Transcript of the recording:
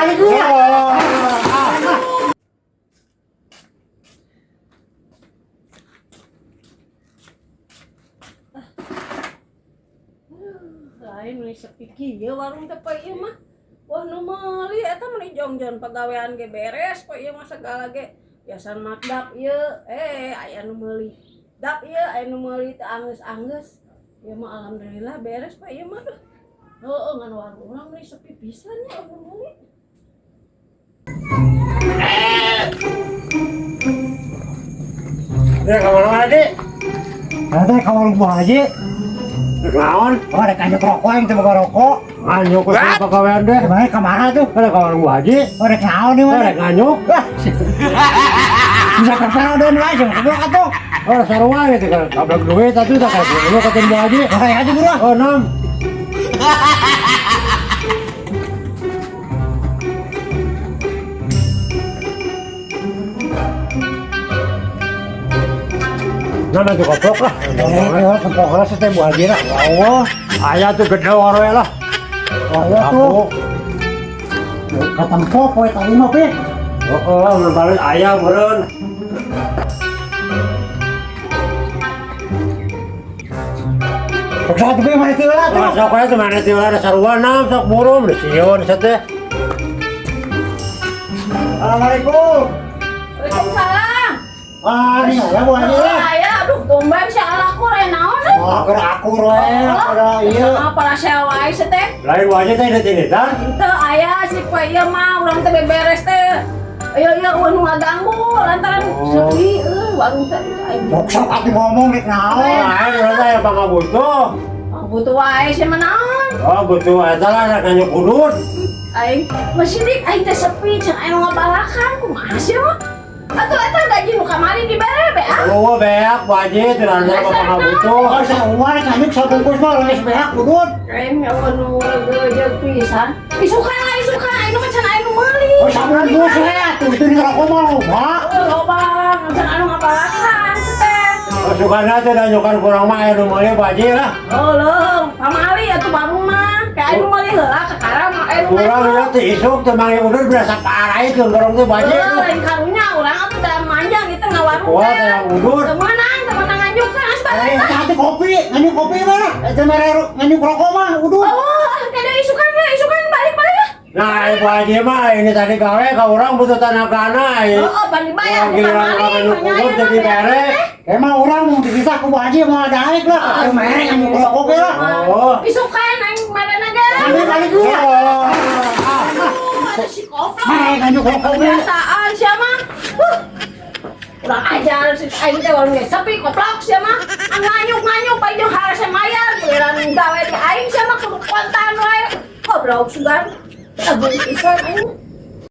balik dulu ya. Lain nu sepi kieu warung teh poe ieu mah. Wah nu meuli eta mah jongjon pagawean ge beres poe ieu mah segala ge. Biasa makdap ieu aya nu meuli. Dap ieu aya nu meuli teh anggeus-anggeus. Ieu mah alhamdulillah beres poe ieu mah. Heueuh ngan warung urang mah sepi pisan ya urang meuli. Ya kemana Dik? Nanti kamu lupa aja. Naon? Oh, ada kanyuk rokok yang coba rokok. Nganyuk ke pegawaian deh. Kemana kemana tuh? Ada kawan gua haji. Oh, ada naon nih mana? Ada nganyuk. Bisa terkenal dan langsung kedua atuh. Oh, sarua gitu kan. Kablak duit tadi udah kayak gua ketemu gua haji. Oh, kayak aja bro. Oh, 6. Nah, nanti koplok lah. Oh, kempoklah setiap Bu Haji lah. Allah. Ayah tuh gede waroe lah. Oh, iya tuh. Kata empok, poe tadi mah, Pi. Oh, balik ayah beren. Sok Pi mana teu lah tuh. Sok aya teh mana teh ada sarua 6 sok burum di sieun sateh. Assalamualaikum. Waalaikumsalam. Ah, ini ya Bu Haji lah. Aya aduh tumben si alaku lain naon eh. Oh, keur akur we. Ada ieu. Sama para sewa ieu teh. Lain wajah teh ditinitan. Teu aya si poe ieu mah urang teh beberes teh. Ayo nu ngaganggu lantaran sepi warung teh aing. Sok atuh ngomong dik naon. Lain urang teh apa ngabutuh. Butuh wae sih mah naon. Oh, butuh eta lah nganyuk udut. Aing masih dik aing teh sepi cenah aya nu ngabalakan kumaha sih mah. Atuh eta gaji nu kamari dibere be ah. Oh, beak wajah teh lan apa ngabutuh. Oh, saumar kanyuk sabungkus mah geus beak udut. Aing nyawa nu leujeuh pisan. Isukan aing mah cenah aya nu meuli. Oh, sabungkus we atuh itu di rokok mah loba. Loba cenah anu ngabalakan teh. Oh, sukana teh nyukan kurang mah aya nu meuli wajah lah. Oh, leung pamali atuh warung mah. Kayak anu meuli heula sekarang aya nu Kurang ya teh isuk teh mangga udut berasa parah itu gorong teh wajah. lain karunya urang atuh da manjang itu ngawarung Wah, teh udut. temenan ngajukeun astana. Cantik kopi, nganyuk kopi mana? Itu mere nganyuk rokok mah udut. Oh, kada isukan balik ya. Nah, ibu haji mah ini tadi gawe ka urang butuh tanagana. Oh, balik bayar Orang giliran nganyuk udut jadi bere. Emang orang mau dipisah ke Bu Haji mau ada aik lah. Ayo mere nganyuk rokok ge lah. Oh. Isukan aing marana ge. Balik dulu ya. Ada si koplok. Mere nganyuk rokok ge. Kebiasaan sia mah. Urang ajar si aing teh warung ge sepi koplok sia mah. Nganyuk bae jeung hareusi mayar giliran gawe di aing sia mah kudu kontan wae. Goblok sugan. Agung pisan aing.